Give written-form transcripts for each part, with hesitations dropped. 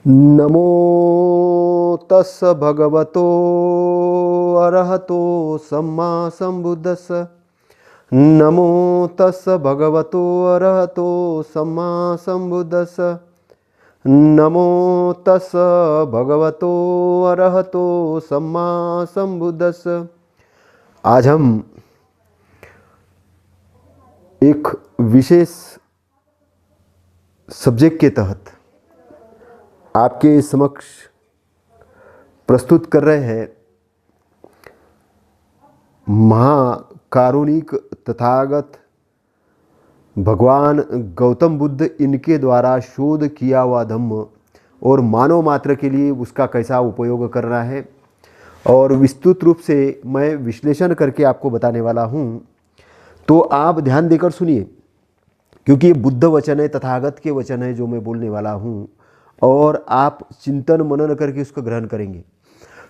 नमो तस् भगवतो अरहतो सम्मा संबुद्धस्स। नमो तस् भगवतो अरहतो सम्मा संबुद्धस्स। नमो तस् भगवतो अरहतो सम्मा संबुद्धस्स। आज हम एक विशेष सब्जेक्ट के तहत आपके समक्ष प्रस्तुत कर रहे हैं महाकारुणिक तथागत भगवान गौतम बुद्ध इनके द्वारा शोध किया हुआ धम्म और मानव मात्र के लिए उसका कैसा उपयोग करना है, और विस्तृत रूप से मैं विश्लेषण करके आपको बताने वाला हूँ। तो आप ध्यान देकर सुनिए, क्योंकि ये बुद्ध वचन है, तथागत के वचन है जो मैं बोलने वाला हूँ, और आप चिंतन मनन करके उसको ग्रहण करेंगे।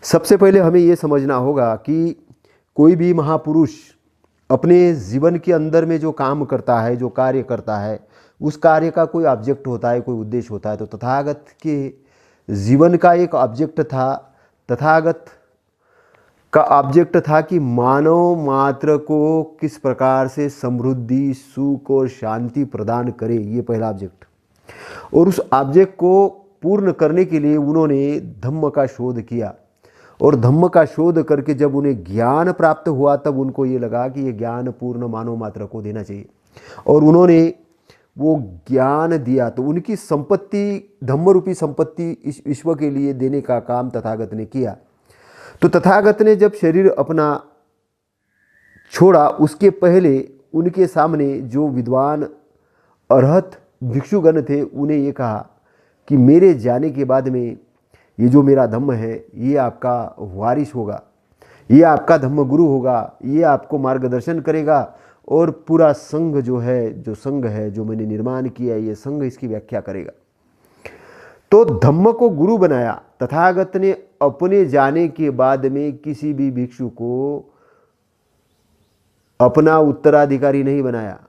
सबसे पहले हमें ये समझना होगा कि कोई भी महापुरुष अपने जीवन के अंदर में जो काम करता है, जो कार्य करता है, उस कार्य का कोई ऑब्जेक्ट होता है, कोई उद्देश्य होता है। तो तथागत के जीवन का एक ऑब्जेक्ट था, तथागत का ऑब्जेक्ट था कि मानव मात्र को किस प्रकार से समृद्धि, सुख और शांति प्रदान करे, ये पहला ऑब्जेक्ट। और उस ऑब्जेक्ट को पूर्ण करने के लिए उन्होंने धम्म का शोध किया, और धम्म का शोध करके जब उन्हें ज्ञान प्राप्त हुआ तब उनको ये लगा कि ये ज्ञान पूर्ण मानव मात्र को देना चाहिए, और उन्होंने वो ज्ञान दिया। तो उनकी संपत्ति, धम्म रूपी संपत्ति इस विश्व के लिए देने का काम तथागत ने किया। तो तथागत ने जब शरीर अपना छोड़ा, उसके पहले उनके सामने जो विद्वान अरहत भिक्षुगण थे, उन्हें ये कहा कि मेरे जाने के बाद में ये जो मेरा धम्म है ये आपका वारिस होगा, ये आपका धम्म गुरु होगा, ये आपको मार्गदर्शन करेगा, और पूरा संघ जो है, जो संघ है जो मैंने निर्माण किया है, ये संघ इसकी व्याख्या करेगा। तो धम्म को गुरु बनाया। तथागत ने अपने जाने के बाद में किसी भी भिक्षु को अपना उत्तराधिकारी नहीं बनाया,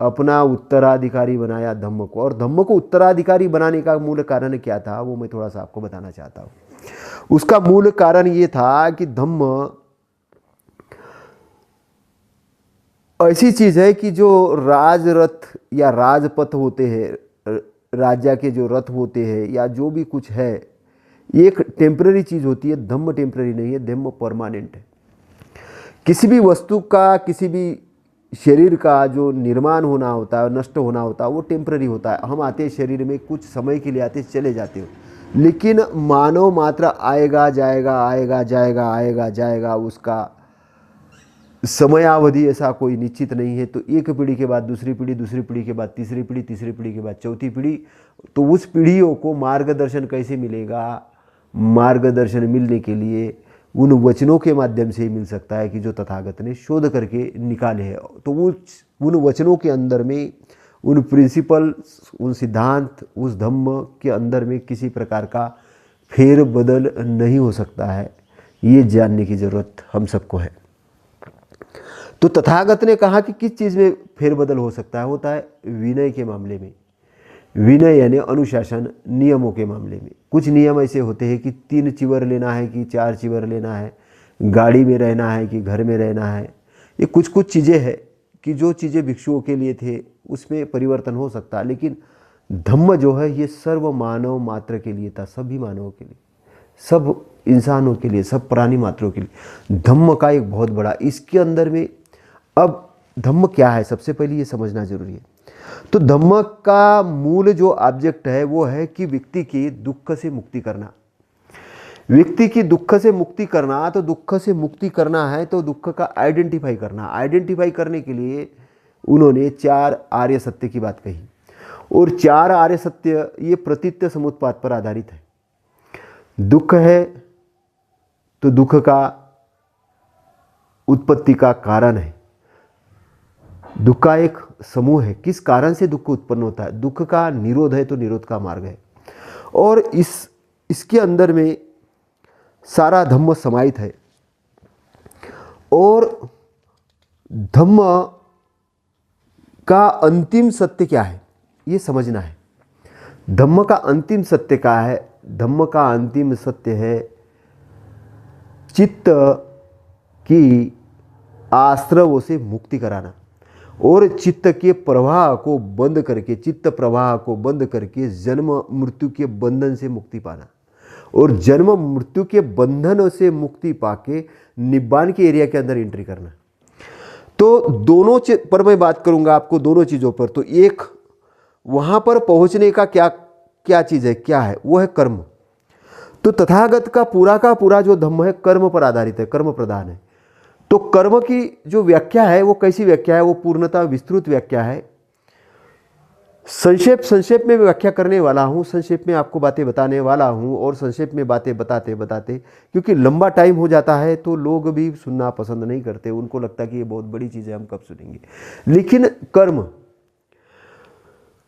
अपना उत्तराधिकारी बनाया धम्म को। और धम्म को उत्तराधिकारी बनाने का मूल कारण क्या था, वो मैं थोड़ा सा आपको बताना चाहता हूँ। उसका मूल कारण ये था कि धम्म ऐसी चीज है कि जो राजरथ या राजपथ होते हैं, राजा के जो रथ होते हैं या जो भी कुछ है, एक टेम्पररी चीज होती है। धम्म टेम्पररी नहीं है, धम्म परमानेंट है। किसी भी वस्तु का, किसी भी शरीर का जो निर्माण होना होता है, नष्ट होना होता है, वो टेम्पररी होता है। हम आते हैं शरीर में, कुछ समय के लिए आते चले जाते हो, लेकिन मानव मात्र आएगा जाएगा, आएगा जाएगा, आएगा जाएगा, उसका समयावधि ऐसा कोई निश्चित नहीं है। तो एक पीढ़ी के बाद दूसरी पीढ़ी, दूसरी पीढ़ी के बाद तीसरी पीढ़ी, तीसरी पीढ़ी के बाद चौथी पीढ़ी। तो उस पीढ़ियों को मार्गदर्शन कैसे मिलेगा? मार्गदर्शन मिलने के लिए उन वचनों के माध्यम से ही मिल सकता है कि जो तथागत ने शोध करके निकाले हैं। तो उन वचनों के अंदर में, उन प्रिंसिपल, उन सिद्धांत, उस धम्म के अंदर में किसी प्रकार का फेर बदल नहीं हो सकता है। ये जानने की ज़रूरत हम सबको है। तो तथागत ने कहा कि किस चीज़ में फेरबदल हो सकता है, होता है विनय के मामले में। विनय यानी अनुशासन, नियमों के मामले में। कुछ नियम ऐसे होते हैं कि 3 चिवर लेना है कि 4 चिवर लेना है, गाड़ी में रहना है कि घर में रहना है। ये कुछ कुछ चीज़ें हैं कि जो चीज़ें भिक्षुओं के लिए थे उसमें परिवर्तन हो सकता है, लेकिन धम्म जो है ये सर्व मानव मात्र के लिए था, सभी मानवों के लिए, सब इंसानों के लिए, सब प्राणी मात्रों के लिए। धम्म का एक बहुत बड़ा इसके अंदर में। अब धम्म क्या है, सबसे पहले ये समझना जरूरी है। तो धम्म का मूल जो ऑब्जेक्ट है वो है कि व्यक्ति की दुख से मुक्ति करना। व्यक्ति की दुख से मुक्ति करना, तो दुख से मुक्ति करना है तो दुख का आइडेंटिफाई करना। आइडेंटिफाई करने के लिए उन्होंने 4 आर्य सत्य की बात कही, और 4 आर्य सत्य ये प्रतीत्य समुत्पाद पर आधारित है। दुख है तो दुख का उत्पत्ति का कारण है। दुख का एक समूह है, किस कारण से दुख उत्पन्न होता है। दुख का निरोध है तो निरोध का मार्ग है, और इसके अंदर में सारा धम्म समाहित है। और धम्म का अंतिम सत्य क्या है ये समझना है। धम्म का अंतिम सत्य क्या है? धम्म का अंतिम सत्य है चित्त की आश्रवों से मुक्ति कराना और चित्त के प्रवाह को बंद करके, चित्त प्रवाह को बंद करके जन्म मृत्यु के बंधन से मुक्ति पाना और जन्म मृत्यु के बंधनों से मुक्ति पाके निब्बान के एरिया के अंदर एंट्री करना। तो दोनों पर मैं बात करूंगा आपको, दोनों चीज़ों पर। तो एक, वहाँ पर पहुँचने का क्या चीज़ है, क्या है, वो है कर्म। तो तथागत का पूरा जो धम्म है कर्म पर आधारित है, कर्म प्रधान है। तो कर्म की जो व्याख्या है वो कैसी व्याख्या है, वो पूर्णतः विस्तृत व्याख्या है। संक्षेप में व्याख्या करने वाला हूँ, संक्षेप में आपको बातें बताने वाला हूँ और संक्षेप में बातें बताते बताते, क्योंकि लंबा टाइम हो जाता है तो लोग भी सुनना पसंद नहीं करते, उनको लगता है कि ये बहुत बड़ी चीज़ है, हम कब सुनेंगे। लेकिन कर्म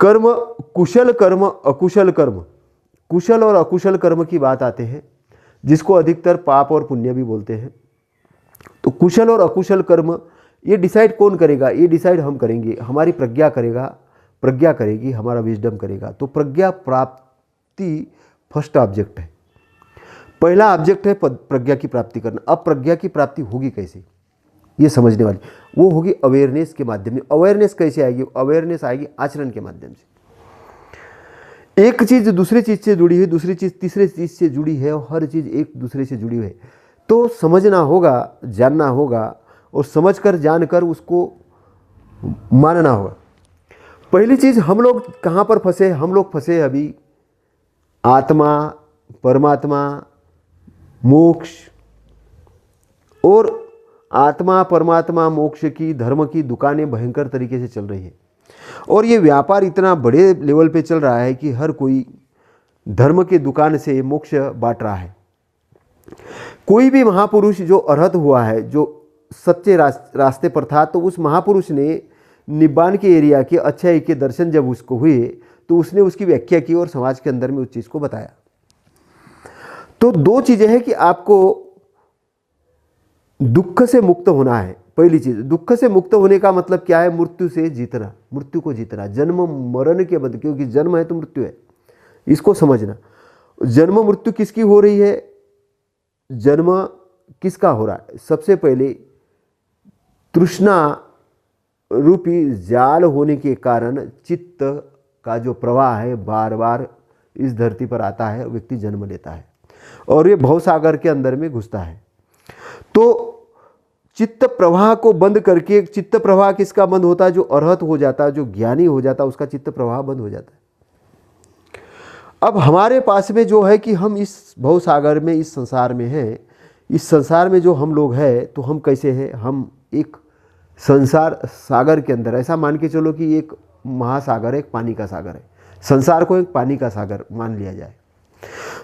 कुशल कर्म, अकुशल कर्म, कुशल और अकुशल कर्म की बात आते हैं, जिसको अधिकतर पाप और पुण्य भी बोलते हैं। तो कुशल और अकुशल कर्म ये डिसाइड कौन करेगा, ये डिसाइड हम करेंगे, हमारी प्रज्ञा करेगी, हमारा विजडम करेगा। तो प्रज्ञा प्राप्ति फर्स्ट ऑब्जेक्ट है, पहला ऑब्जेक्ट है प्रज्ञा की प्राप्ति करना। अब प्रज्ञा की प्राप्ति होगी कैसे, ये समझने वाली, वो होगी अवेयरनेस के माध्यम से। अवेयरनेस कैसे आएगी, अवेयरनेस आएगी आचरण के माध्यम से। एक चीज़ दूसरी चीज़ से जुड़ी है, दूसरी चीज़ तीसरे चीज़ से जुड़ी है और हर चीज़ एक दूसरे से जुड़ी हुई है। तो समझना होगा, जानना होगा और समझकर जानकर उसको मानना होगा। पहली चीज़, हम लोग कहाँ पर फंसे, हम लोग फंसे अभी आत्मा, परमात्मा, मोक्ष और आत्मा परमात्मा मोक्ष की, धर्म की दुकानें भयंकर तरीके से चल रही है और ये व्यापार इतना बड़े लेवल पे चल रहा है कि हर कोई धर्म के दुकान से मोक्ष बांट रहा है। कोई भी महापुरुष जो अरहत हुआ है, जो सच्चे रास्ते पर था, तो उस महापुरुष ने निब्बान के एरिया के अच्छाई के दर्शन जब उसको हुए तो उसने उसकी व्याख्या की और समाज के अंदर में उस चीज़ को बताया। तो दो चीज़ें हैं कि आपको दुख से मुक्त होना है। पहली चीज़, दुख से मुक्त होने का मतलब क्या है, मृत्यु से जीतना, मृत्यु को जीतना, जन्म मरण के बद, क्योंकि जन्म है तो मृत्यु है, इसको समझना। जन्म मृत्यु किसकी हो रही है, जन्म किसका हो रहा है, सबसे पहले तृष्णा रूपी जाल होने के कारण चित्त का जो प्रवाह है बार बार इस धरती पर आता है, व्यक्ति जन्म लेता है और ये भवसागर के अंदर में घुसता है। तो चित्त प्रवाह को बंद करके, चित्त प्रवाह किसका बंद होता है, जो अरहत हो जाता है, जो ज्ञानी हो जाता है, उसका चित्त प्रवाह बंद हो जाता है। अब हमारे पास में जो है कि हम इस भवसागर में, इस संसार में हैं, इस संसार में जो हम लोग हैं, तो हम कैसे हैं, हम एक संसार सागर के अंदर, ऐसा मान के चलो कि एक महासागर है, एक पानी का सागर है। संसार को एक पानी का सागर मान लिया जाए।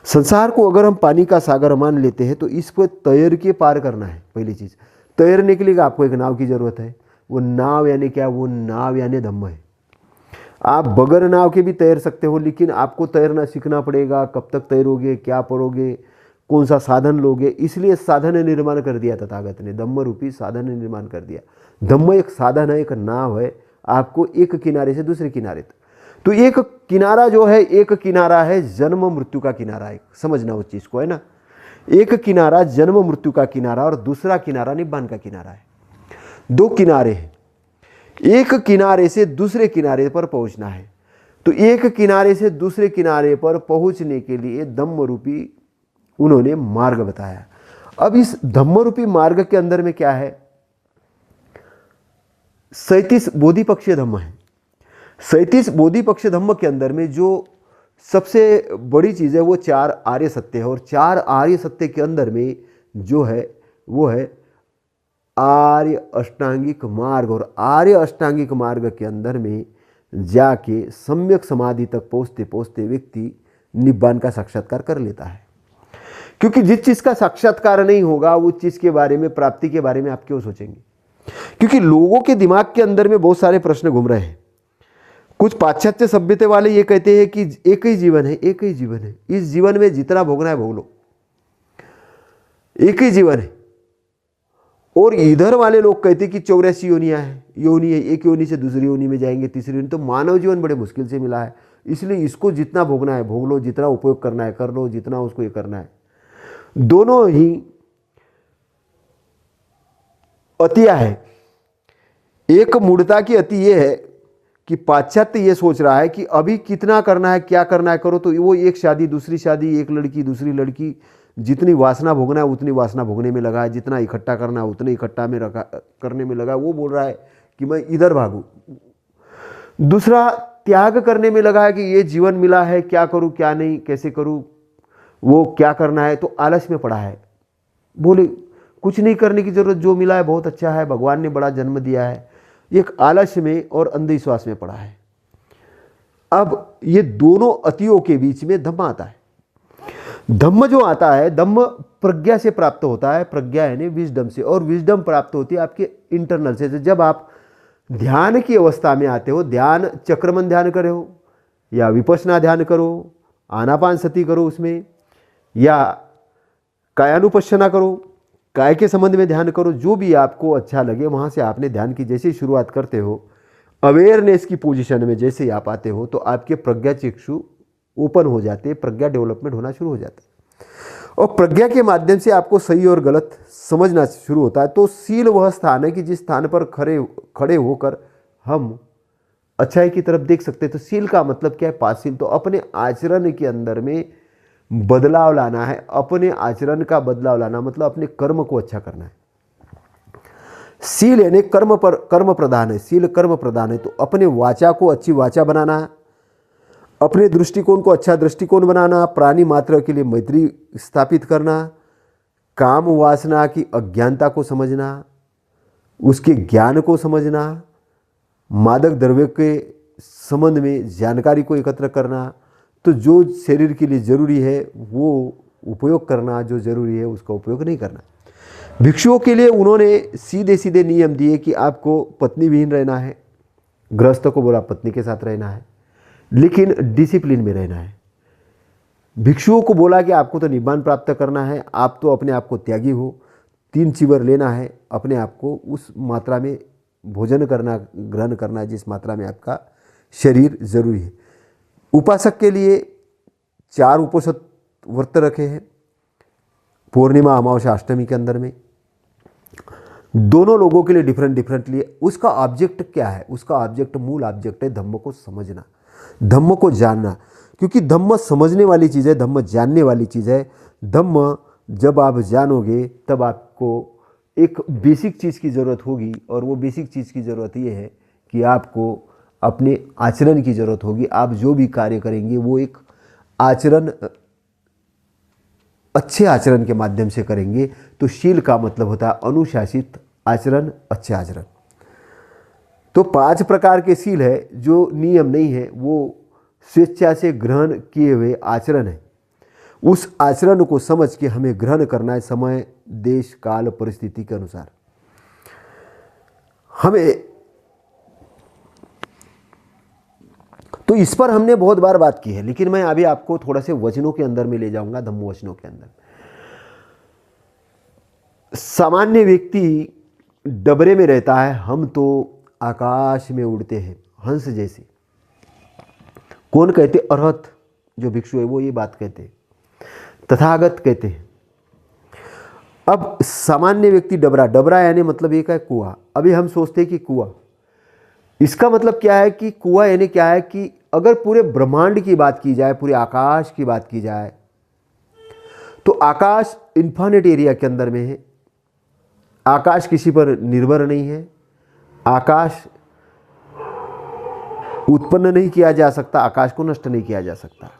संसार को अगर हम पानी का सागर मान लेते हैं तो इसको तैर के पार करना है। पहली चीज़, तैरने के लिए आपको एक नाव की ज़रूरत है। वो नाव यानी क्या, वो नाव यानी धम्म है। आप बगैर नाव के भी तैर सकते हो, लेकिन आपको तैरना सीखना पड़ेगा। कब तक तैरोगे, क्या पढ़ोगे, कौन सा साधन लोगे, इसलिए साधन निर्माण कर दिया तथागत ने, धम्म रूपी साधन निर्माण कर दिया। धम्म एक साधन है, एक नाव है, आपको एक किनारे से दूसरे किनारे तक। तो एक किनारा जो है, एक किनारा है जन्म मृत्यु का किनारा है, समझना उस चीज़ को, है ना। एक किनारा जन्म मृत्यु का किनारा और दूसरा किनारा निब्बान का किनारा है। दो किनारे हैं, एक किनारे से दूसरे किनारे पर पहुंचना है। तो एक किनारे से दूसरे किनारे पर पहुंचने के लिए धम्म रूपी उन्होंने मार्ग बताया। अब इस धम्म रूपी मार्ग के अंदर में क्या है, 37 बोधिपक्षीय धम्म है। 37 बोधिपक्षीय धम्म के अंदर में जो सबसे बड़ी चीज़ है वो 4 आर्य सत्य है और 4 आर्य सत्य के अंदर में जो है वो है आर्य अष्टांगिक मार्ग। और आर्य अष्टांगिक मार्ग के अंदर में जाके सम्यक समाधि तक पहुँचते पहुँचते व्यक्ति निब्बान का साक्षात्कार कर लेता है। क्योंकि जिस चीज़ का साक्षात्कार नहीं होगा उस चीज़ के बारे में, प्राप्ति के बारे में आप क्यों सोचेंगे। क्योंकि लोगों के दिमाग के अंदर में बहुत सारे प्रश्न घूम रहे हैं। कुछ पाश्चात्य सभ्यता वाले ये कहते हैं कि एक ही जीवन है, एक ही जीवन है, इस जीवन में जितना भोगना है भोग लो, एक ही जीवन है। और इधर वाले लोग कहते हैं कि 84 योनियां हैं, योनि है, एक योनि से दूसरी योनि में जाएंगे, तीसरी योनि। तो मानव जीवन बड़े मुश्किल से मिला है, इसलिए इसको जितना भोगना है भोग लो, जितना उपयोग करना है कर लो, जितना उसको ये करना है। दोनों ही अतिया है। एक मूढ़ता की अति ये है कि पाश्चात्य ये सोच रहा है कि अभी कितना करना है, क्या करना है करो, तो वो एक शादी दूसरी शादी, एक लड़की दूसरी लड़की, जितनी वासना भोगना है उतनी वासना भोगने में लगा है, जितना इकट्ठा करना है उतने इकट्ठा में रखा करने में लगा है। वो बोल रहा है कि मैं इधर भागूं। दूसरा त्याग करने में लगा है कि ये जीवन मिला है, क्या करूं क्या नहीं, कैसे करूं, वो क्या करना है, तो आलस में पड़ा है। बोले कुछ नहीं करने की जरूरत, जो मिला है बहुत अच्छा है, भगवान ने बड़ा जन्म दिया है। एक आलस्य में और अंधविश्वास में पड़ा है। अब ये दोनों अतियों के बीच में धम्म आता है। धम्म जो आता है, धम्म प्रज्ञा से प्राप्त होता है, प्रज्ञा यानी विजडम से, और विजडम प्राप्त होती है आपके इंटरनल से। जब आप ध्यान की अवस्था में आते हो, ध्यान चक्रमन ध्यान करे हो या विपश्यना ध्यान करो, आनापान सती करो उसमें, या कायानुपश्यना करो, काय के संबंध में ध्यान करो, जो भी आपको अच्छा लगे वहाँ से आपने ध्यान की जैसे ही शुरुआत करते हो, अवेयरनेस की पोजीशन में जैसे ही आप आते हो, तो आपके प्रज्ञा चक्षु ओपन हो जाते, प्रज्ञा डेवलपमेंट होना शुरू हो जाता है, और प्रज्ञा के माध्यम से आपको सही और गलत समझना शुरू होता है। तो सील वह स्थान है कि जिस स्थान पर खड़े होकर हम अच्छाई की तरफ देख सकते हैं। तो सील का मतलब क्या है? पाशील। तो अपने आचरण के अंदर में बदलाव लाना है, अपने आचरण का बदलाव लाना मतलब अपने कर्म को अच्छा करना है। सील यानी कर्म प्रधान है, सील कर्म प्रधान है। तो अपने वाचा को अच्छी वाचा बनाना, अपने दृष्टिकोण को अच्छा दृष्टिकोण बनाना, प्राणी मात्र के लिए मैत्री स्थापित करना, काम वासना की अज्ञानता को समझना, उसके ज्ञान को समझना, मादक द्रव्य के संबंध में जानकारी को एकत्र करना। तो जो शरीर के लिए जरूरी है वो उपयोग करना, जो जरूरी है उसका उपयोग नहीं करना। भिक्षुओं के लिए उन्होंने सीधे सीधे नियम दिए कि आपको पत्नी विहीन रहना है, गृहस्थ को बोला पत्नी के साथ रहना है, लेकिन डिसिप्लिन में रहना है। भिक्षुओं को बोला कि आपको तो निब्बान प्राप्त करना है, आप तो अपने आप को त्यागी हो, 3 चीवर लेना है, अपने आप को उस मात्रा में भोजन करना, ग्रहण करना है जिस मात्रा में आपका शरीर जरूरी है। उपासक के लिए 4 उपोषित व्रत रखे हैं, पूर्णिमा अमावस्या अष्टमी के अंदर में। दोनों लोगों के लिए डिफरेंट लिए। उसका ऑब्जेक्ट क्या है? उसका ऑब्जेक्ट, मूल ऑब्जेक्ट है धम्म को समझना, धम्म को जानना। क्योंकि धम्म समझने वाली चीज़ है, धम्म जानने वाली चीज़ है। धम्म जब आप जानोगे तब आपको एक बेसिक चीज़ की ज़रूरत होगी, और वो बेसिक चीज़ की ज़रूरत ये है कि आपको अपने आचरण की ज़रूरत होगी। आप जो भी कार्य करेंगे वो एक आचरण, अच्छे आचरण के माध्यम से करेंगे। तो शील का मतलब होता है अनुशासित आचरण, अच्छे आचरण। तो 5 प्रकार के शील है जो नियम नहीं है, वो स्वेच्छा से ग्रहण किए हुए आचरण है। उस आचरण को समझ के हमें ग्रहण करना है, समय देश काल परिस्थिति के अनुसार। हमें तो इस पर हमने बहुत बार बात की है, लेकिन मैं अभी आपको थोड़ा से वचनों के अंदर में ले जाऊंगा, धम्म वचनों के अंदर। सामान्य व्यक्ति डबरे में रहता है, हम तो आकाश में उड़ते हैं हंस जैसे। कौन कहते? अरहत जो भिक्षु है वो ये बात कहते हैं, तथागत कहते हैं। अब सामान्य व्यक्ति डबरा यानी मतलब एक है कुआं। अभी हम सोचते हैं कि कुआं, इसका मतलब क्या है कि कुआं यानी क्या है कि अगर पूरे ब्रह्मांड की बात की जाए, पूरे आकाश की बात की जाए, तो आकाश इन्फिनिट एरिया के अंदर में है। आकाश किसी पर निर्भर नहीं है, आकाश उत्पन्न नहीं किया जा सकता, आकाश को नष्ट नहीं किया जा सकता।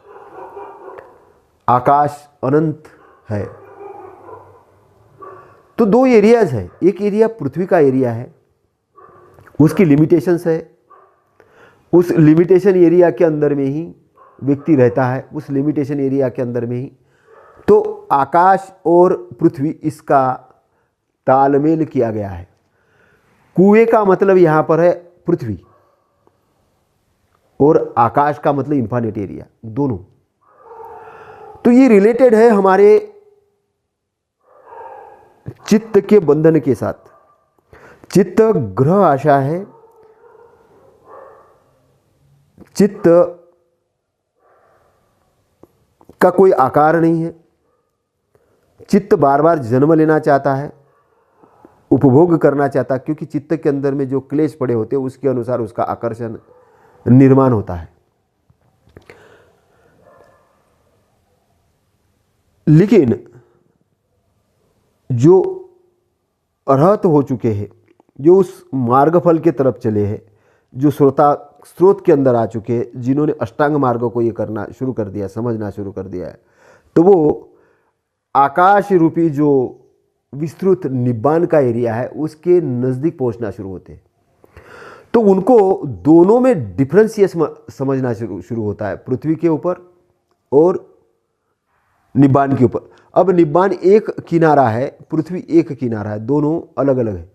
आकाश अनंत है। तो 2 एरियाज है। एक एरिया पृथ्वी का एरिया है, उसकी लिमिटेशंस है, उस लिमिटेशन एरिया के अंदर में ही व्यक्ति रहता है, उस लिमिटेशन एरिया के अंदर में ही। तो आकाश और पृथ्वी, इसका तालमेल किया गया है। कुएं का मतलब यहां पर है पृथ्वी, और आकाश का मतलब इन्फिनिट एरिया, दोनों। तो ये रिलेटेड है हमारे चित्त के बंधन के साथ। चित्त ग्रह आशा है, चित्त का कोई आकार नहीं है। चित्त बार बार जन्म लेना चाहता है, उपभोग करना चाहता है, क्योंकि चित्त के अंदर में जो क्लेश पड़े होते हैं उसके अनुसार उसका आकर्षण निर्माण होता है। लेकिन जो अर्हत हो चुके हैं, जो उस मार्गफल के तरफ चले हैं, जो स्रोत के अंदर आ चुके हैं, जिन्होंने अष्टांग मार्ग को ये करना शुरू कर दिया, समझना शुरू कर दिया है, तो वो आकाश रूपी जो विस्तृत निब्बान का एरिया है उसके नज़दीक पहुंचना शुरू होते हैं। तो उनको दोनों में डिफरेंशिएट समझना शुरू होता है, पृथ्वी के ऊपर और निब्बान के ऊपर। अब निब्बान एक किनारा है, पृथ्वी एक किनारा है, दोनों अलग अलग है।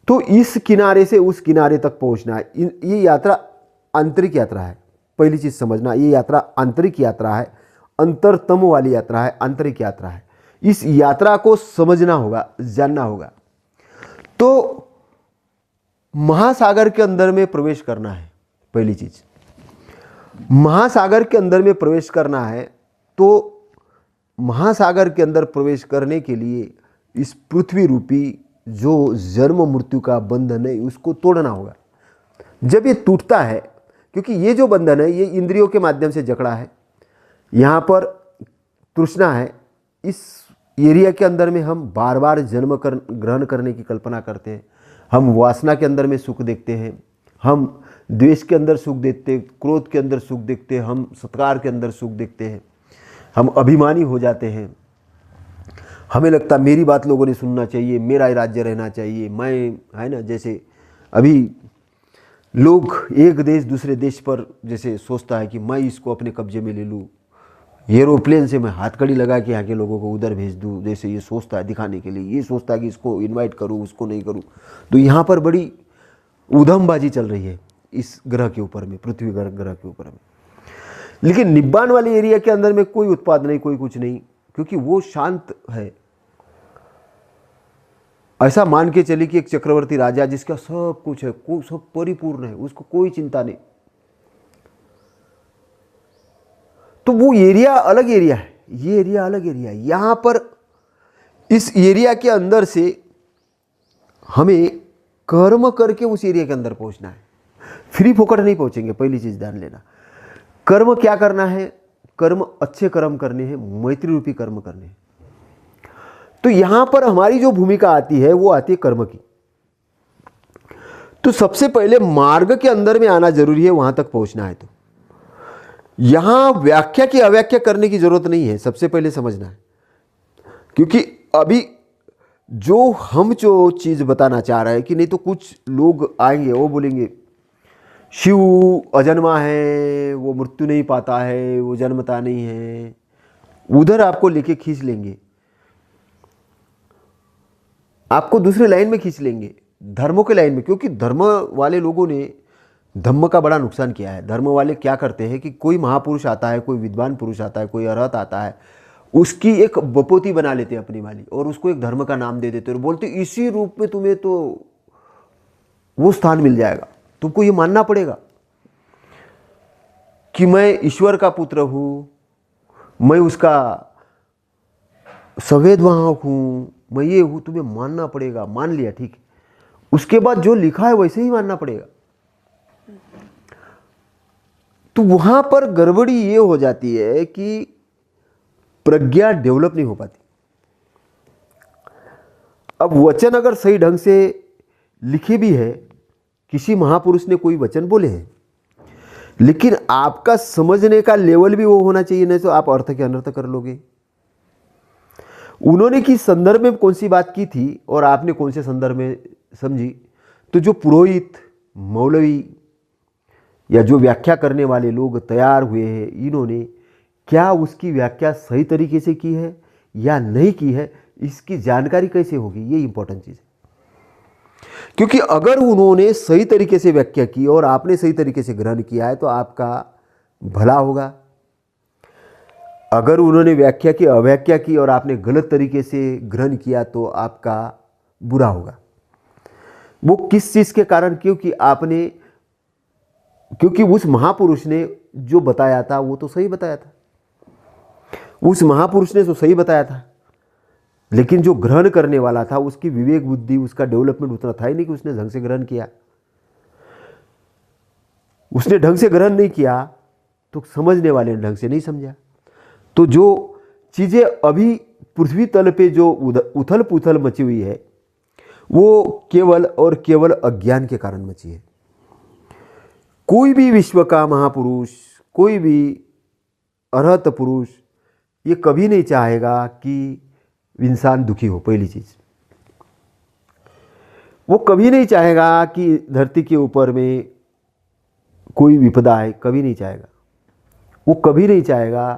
तो इस किनारे से उस किनारे तक पहुंचना है, ये यात्रा आंतरिक यात्रा है। पहली चीज समझना, ये यात्रा आंतरिक यात्रा है, अंतरतम वाली यात्रा है, आंतरिक यात्रा है। इस यात्रा को समझना होगा, जानना होगा। तो महासागर के अंदर में प्रवेश करना है। पहली चीज महासागर के अंदर में प्रवेश करना है। तो महासागर के अंदर प्रवेश करने के लिए इस पृथ्वी रूपी जो जन्म मृत्यु का बंधन है उसको तोड़ना होगा। जब ये टूटता है, क्योंकि ये जो बंधन है ये इंद्रियों के माध्यम से जकड़ा है, यहाँ पर तृष्णा है, इस एरिया के अंदर में हम बार बार जन्म ग्रहण करने की कल्पना करते हैं। हम वासना के अंदर में सुख देखते हैं, हम द्वेष के अंदर सुख देखते हैं, क्रोध के अंदर सुख देखते हैं, हम सत्कार के अंदर सुख देखते हैं, हम अभिमानी हो जाते हैं। हमें लगता है मेरी बात लोगों ने सुनना चाहिए, मेरा ही राज्य रहना चाहिए, मैं, है ना। जैसे अभी लोग एक देश दूसरे देश पर जैसे सोचता है कि मैं इसको अपने कब्जे में ले लूँ, एरोप्लेन से मैं हाथकड़ी लगा के यहाँ के लोगों को उधर भेज दूँ, जैसे ये सोचता है दिखाने के लिए, ये सोचता है कि इसको इनवाइट करूँ, उसको नहीं करूँ। तो यहाँ पर बड़ी उधमबाजी चल रही है इस ग्रह के ऊपर में, पृथ्वी ग्रह के ऊपर में। लेकिन निब्बान वाले एरिया के अंदर में कोई उत्पाद नहीं, कोई कुछ नहीं, क्योंकि वो शांत है। ऐसा मान के चलिए कि एक चक्रवर्ती राजा जिसका सब कुछ है, सब परिपूर्ण है, उसको कोई चिंता नहीं। तो वो एरिया अलग एरिया है, ये एरिया अलग एरिया है। यहां पर इस एरिया के अंदर से हमें कर्म करके उस एरिया के अंदर पहुंचना है। फ्री फोकट नहीं पहुंचेंगे, पहली चीज ध्यान लेना। कर्म क्या करना है? कर्म अच्छे कर्म करने हैं, मैत्री रूपी कर्म करने हैं। तो यहां पर हमारी जो भूमिका आती है वो आती है कर्म की। तो सबसे पहले मार्ग के अंदर में आना जरूरी है, वहां तक पहुंचना है। तो यहां व्याख्या की अव्याख्या करने की जरूरत नहीं है, सबसे पहले समझना है। क्योंकि अभी जो चीज बताना चाह रहा है कि नहीं, तो कुछ लोग आएंगे वो बोलेंगे शिव अजन्मा है, वो मृत्यु नहीं पाता है, वो जन्मता नहीं है, उधर आपको लेके खींच लेंगे, आपको दूसरे लाइन में खींच लेंगे, धर्मों के लाइन में। क्योंकि धर्म वाले लोगों ने धम्म का बड़ा नुकसान किया है। धर्म वाले क्या करते हैं कि कोई महापुरुष आता है, कोई विद्वान पुरुष आता है, कोई अरहत आता है, उसकी एक बपोती बना लेते हैं अपनी वाली, और उसको एक धर्म का नाम दे देते हैं और बोलते इसी रूप में तुम्हें तो वो स्थान मिल जाएगा। तुमको ये मानना पड़ेगा कि मैं ईश्वर का पुत्र हूं, मैं उसका संवेदवाहक हूं, मैं ये हूं, तुम्हें मानना पड़ेगा। मान लिया, ठीक है, उसके बाद जो लिखा है वैसे ही मानना पड़ेगा। तो वहां पर गड़बड़ी ये हो जाती है कि प्रज्ञा डेवलप नहीं हो पाती। अब वचन अगर सही ढंग से लिखे भी है, किसी महापुरुष ने कोई वचन बोले हैं, लेकिन आपका समझने का लेवल भी वो होना चाहिए, नहीं तो आप अर्थ के अनर्थ कर लोगे। उन्होंने किस संदर्भ में कौन सी बात की थी और आपने कौन से संदर्भ में समझी, तो जो पुरोहित, मौलवी या जो व्याख्या करने वाले लोग तैयार हुए हैं, इन्होंने क्या उसकी व्याख्या सही तरीके से की है या नहीं की है, इसकी जानकारी कैसे होगी, ये इंपॉर्टेंट चीज़ है। क्योंकि अगर उन्होंने सही तरीके से व्याख्या की और आपने सही तरीके से ग्रहण किया है तो आपका भला होगा। अगर उन्होंने व्याख्या की, अव्याख्या की और आपने गलत तरीके से ग्रहण किया तो आपका बुरा होगा। वो किस चीज़ के कारण? क्योंकि आपने क्योंकि उस महापुरुष ने जो बताया था वो तो सही बताया था, उस महापुरुष ने तो सही बताया था, लेकिन जो ग्रहण करने वाला था उसकी विवेक बुद्धि, उसका डेवलपमेंट उतना था ही नहीं कि उसने ढंग से ग्रहण किया। उसने ढंग से ग्रहण नहीं किया तो समझने वाले ने ढंग से नहीं समझा। तो जो चीज़ें अभी पृथ्वी तल पे जो उथल पुथल मची हुई है वो केवल और केवल अज्ञान के कारण मची है। कोई भी विश्व का महापुरुष, कोई भी अरहत पुरुष ये कभी नहीं चाहेगा कि इंसान दुखी हो। पहली चीज, वो कभी नहीं चाहेगा कि धरती के ऊपर में कोई विपदा है, कभी नहीं चाहेगा। वो कभी नहीं चाहेगा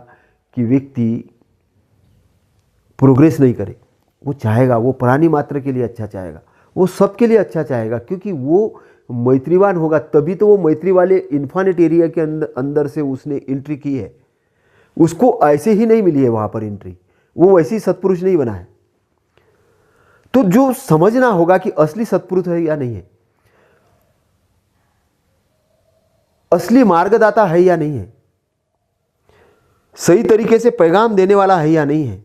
कि व्यक्ति प्रोग्रेस नहीं करे। वो चाहेगा, वो प्राणी मात्र के लिए अच्छा चाहेगा, वो सबके लिए अच्छा चाहेगा, क्योंकि वो मैत्रीवान होगा। तभी तो वो मैत्री वाले इन्फानिट एरिया के अंदर से उसने एंट्री की है। उसको ऐसे ही नहीं मिली है वहां पर एंट्री, वो वैसे ही सत्पुरुष नहीं बना है। तो जो समझना होगा कि असली सत्पुरुष है या नहीं है, असली मार्गदाता है या नहीं है, सही तरीके से पैगाम देने वाला है या नहीं है,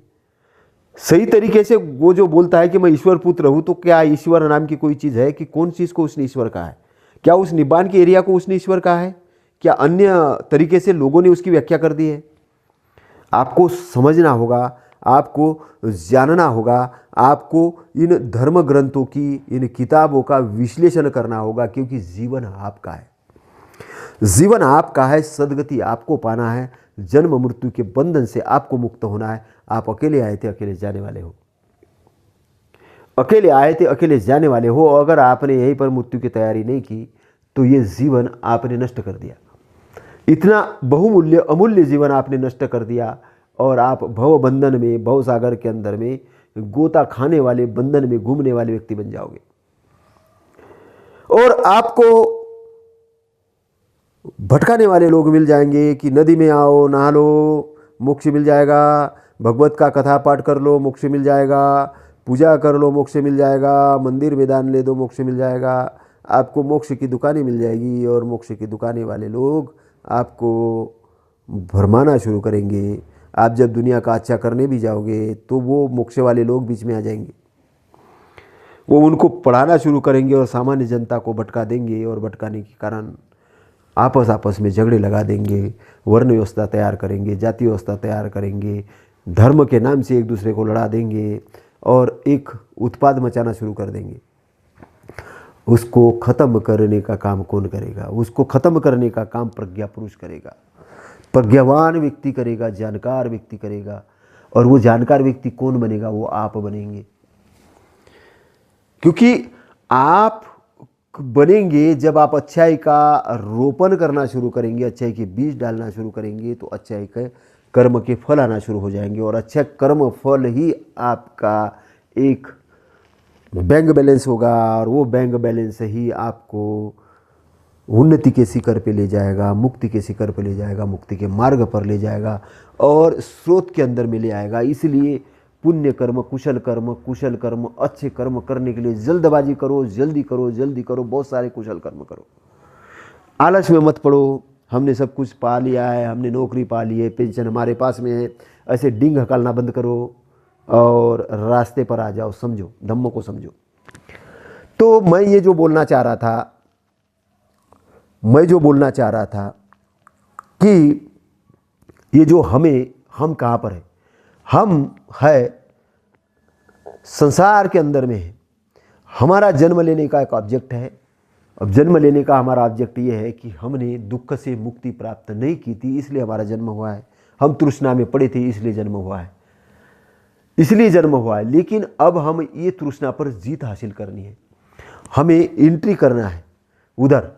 सही तरीके से वो जो बोलता है कि मैं ईश्वर पुत्र हूं, तो क्या ईश्वर नाम की कोई चीज है? कि कौन चीज को उसने ईश्वर कहा है? क्या उस निब्बान के एरिया को उसने ईश्वर कहा है? क्या अन्य तरीके से लोगों ने उसकी व्याख्या कर दी है? आपको समझना होगा, आपको जानना होगा, आपको इन धर्म ग्रंथों की, इन किताबों का विश्लेषण करना होगा, क्योंकि जीवन आपका है, जीवन आपका है, सदगति आपको पाना है, जन्म मृत्यु के बंधन से आपको मुक्त होना है। आप अकेले आए थे, अकेले जाने वाले हो, अकेले आए थे, अकेले जाने वाले हो। अगर आपने यहीं पर मृत्यु की तैयारी नहीं की तो ये जीवन आपने नष्ट कर दिया। इतना बहुमूल्य अमूल्य जीवन आपने नष्ट कर दिया और आप भव बंधन में, भव सागर के अंदर में गोता खाने वाले, बंधन में घूमने वाले व्यक्ति बन जाओगे। और आपको भटकाने वाले लोग मिल जाएंगे कि नदी में आओ, नहा लो, मोक्ष मिल जाएगा, भगवत का कथा पाठ कर लो, मोक्ष मिल जाएगा, पूजा कर लो, मोक्ष मिल जाएगा, मंदिर में दान ले दो, मोक्ष मिल जाएगा। आपको मोक्ष की दुकानें मिल जाएगी और मोक्ष की दुकानें वाले लोग आपको भरमाना शुरू करेंगे। आप जब दुनिया का अच्छा करने भी जाओगे तो वो मोक्ष वाले लोग बीच में आ जाएंगे, वो उनको पढ़ाना शुरू करेंगे और सामान्य जनता को भटका देंगे, और भटकाने के कारण आपस में झगड़े लगा देंगे, वर्ण व्यवस्था तैयार करेंगे, जाति व्यवस्था तैयार करेंगे, धर्म के नाम से एक दूसरे को लड़ा देंगे और एक उत्पाद मचाना शुरू कर देंगे। उसको ख़त्म करने का काम कौन करेगा? उसको ख़त्म करने का काम प्रज्ञा पुरुष करेगा, प्रज्ञावान व्यक्ति करेगा, जानकार व्यक्ति करेगा। और वो जानकार व्यक्ति कौन बनेगा? वो आप बनेंगे, क्योंकि आप बनेंगे जब आप अच्छाई का रोपण करना शुरू करेंगे, अच्छाई के बीज डालना शुरू करेंगे, तो अच्छाई के कर्म के फल आना शुरू हो जाएंगे। और अच्छा कर्म फल ही आपका एक बैंक बैलेंस होगा, और वो बैंक बैलेंस ही आपको उन्नति के शिखर पे ले जाएगा, मुक्ति के शिखर पे ले जाएगा, मुक्ति के मार्ग पर ले जाएगा और स्रोत के अंदर में ले आएगा। इसलिए पुण्य कर्म, कुशल कर्म, अच्छे कर्म करने के लिए जल्दबाजी करो, जल्दी करो, जल्दी करो, बहुत सारे कुशल कर्म करो। आलस में मत पड़ो, हमने सब कुछ पा लिया है, हमने नौकरी पा ली है, पेंशन हमारे पास में है, ऐसे डिंग हकालना बंद करो और रास्ते पर आ जाओ, समझो, धम्म को समझो। तो मैं जो बोलना चाह रहा था कि ये जो हम कहाँ पर है? हम है संसार के अंदर में है। हमारा जन्म लेने का एक ऑब्जेक्ट है। अब जन्म लेने का हमारा ऑब्जेक्ट ये है कि हमने दुख से मुक्ति प्राप्त नहीं की थी, इसलिए हमारा जन्म हुआ है। हम तृष्णा में पड़े थे, इसलिए जन्म हुआ है, लेकिन अब हम ये तृष्णा पर जीत हासिल करनी है, हमें एंट्री करना है उधर।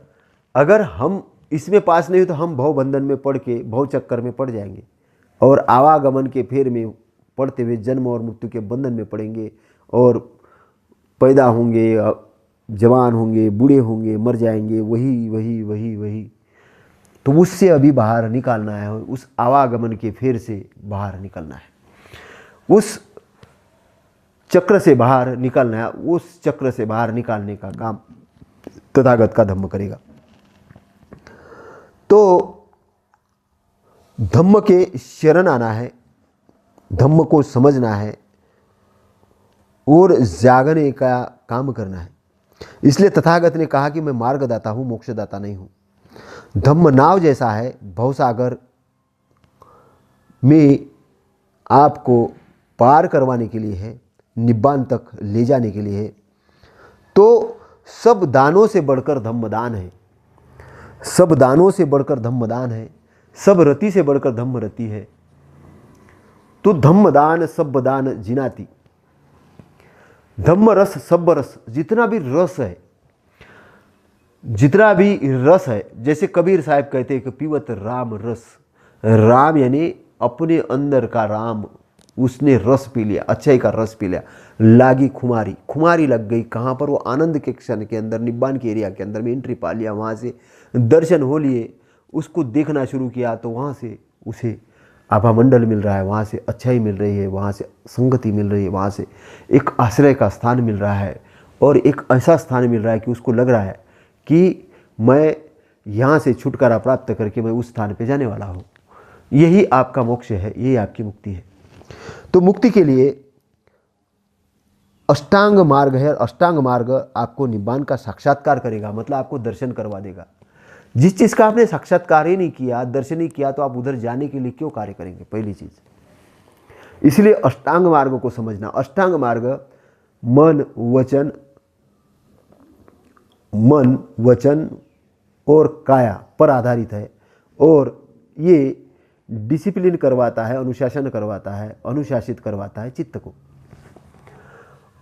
अगर हम इसमें पास नहीं हो तो हम भव बंधन में पड़ के भव चक्कर में पड़ जाएंगे और आवागमन के फेर में पड़ते हुए जन्म और मृत्यु के बंधन में पड़ेंगे और पैदा होंगे, जवान होंगे, बूढ़े होंगे, मर जाएंगे, वही। तो उससे अभी बाहर निकालना है, उस आवागमन के फेर से बाहर निकलना है, उस चक्र से बाहर निकलना है। उस चक्र से बाहर निकालने का काम तथागत का धम्म करेगा। तो धम्म के शरण आना है, धम्म को समझना है और जागने का काम करना है। इसलिए तथागत ने कहा कि मैं मार्गदाता हूँ, मोक्षदाता नहीं हूँ। धम्म नाव जैसा है, भवसागर में आपको पार करवाने के लिए है, निब्बान तक ले जाने के लिए है। तो सब दानों से बढ़कर धम्मदान है, सब दानों से बढ़कर धम्मदान है, सब रति से बढ़कर धम्म रति है। तो धम्मदान सब दान जिनाती, धम्म रस सब रस, जितना भी रस है, जितना भी रस है, जैसे कबीर साहब कहते हैं कि पीवत राम रस, राम यानी अपने अंदर का राम, उसने रस पी लिया, अच्छाई का रस पी लिया, लागी खुमारी, खुमारी लग गई कहाँ पर? वो आनंद के क्षण के अंदर, निब्बान के एरिया के अंदर में एंट्री पा लिया, वहाँ से दर्शन हो लिए, उसको देखना शुरू किया, तो वहाँ से उसे आभा मंडल मिल रहा है, वहाँ से अच्छाई मिल रही है, वहाँ से संगति मिल रही है, वहाँ से एक आश्रय का स्थान मिल रहा है, और एक ऐसा स्थान मिल रहा है कि उसको लग रहा है कि मैं यहाँ से छुटकारा प्राप्त करके मैं उस स्थान पे जाने वाला हूँ। यही आपका मोक्ष है, यही आपकी मुक्ति है। तो मुक्ति के लिए अष्टांग मार्ग है। अष्टांग मार्ग आपको निब्बान का साक्षात्कार करेगा, मतलब आपको दर्शन करवा देगा। जिस चीज़ का आपने साक्षात्कार ही नहीं किया, दर्शन नहीं किया, तो आप उधर जाने के लिए क्यों कार्य करेंगे? पहली चीज़। इसलिए अष्टांग मार्ग को समझना। अष्टांग मार्ग मन वचन और काया पर आधारित है, और ये डिसिप्लिन करवाता है, अनुशासन करवाता है, अनुशासित करवाता है चित्त को,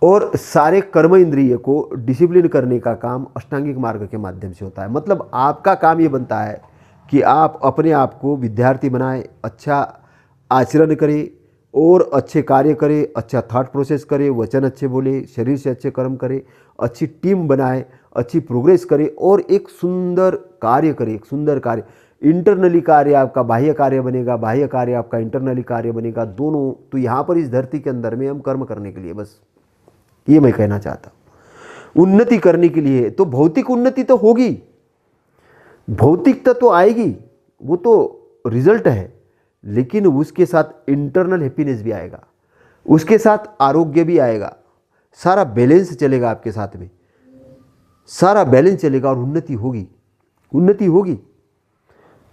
और सारे कर्म इंद्रिय को डिसिप्लिन करने का काम अष्टांगिक मार्ग के माध्यम से होता है। मतलब आपका काम ये बनता है कि आप अपने आप को विद्यार्थी बनाएं, अच्छा आचरण करें और अच्छे कार्य करें, अच्छा थॉट प्रोसेस करें, वचन अच्छे बोले, शरीर से अच्छे कर्म करें, अच्छी टीम बनाएं, अच्छी प्रोग्रेस करें और एक सुंदर कार्य करें। एक सुंदर कार्य, इंटरनली कार्य आपका बाह्य कार्य बनेगा, बाह्य कार्य आपका इंटरनली कार्य बनेगा, दोनों। तो यहाँ पर इस धरती के अंदर में हम कर्म करने के लिए, बस ये मैं कहना चाहता हूँ। उन्नति करने के लिए तो भौतिक उन्नति तो होगी, भौतिकता तो आएगी, वो तो रिजल्ट है, लेकिन उसके साथ इंटरनल हैप्पीनेस भी आएगा, उसके साथ आरोग्य भी आएगा, सारा बैलेंस चलेगा आपके साथ में, सारा बैलेंस चलेगा और उन्नति होगी। उन्नति होगी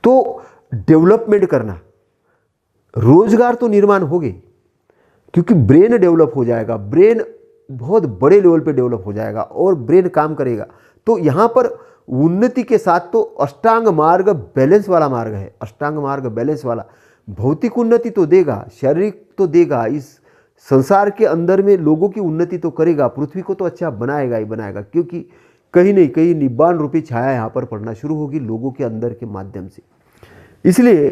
तो डेवलपमेंट करना, रोजगार तो निर्माण होगे, क्योंकि ब्रेन डेवलप हो जाएगा, ब्रेन बहुत बड़े लेवल पे डेवलप हो जाएगा और ब्रेन काम करेगा। तो यहाँ पर उन्नति के साथ तो अष्टांग मार्ग बैलेंस वाला मार्ग है। अष्टांग मार्ग बैलेंस वाला, भौतिक उन्नति तो देगा, शारीरिक तो देगा, इस संसार के अंदर में लोगों की उन्नति तो करेगा, पृथ्वी को तो अच्छा बनाएगा ही बनाएगा, क्योंकि कहीं नहीं कहीं निब्बान रूपी छाया यहाँ पर पड़ना शुरू होगी लोगों के अंदर के माध्यम से। इसलिए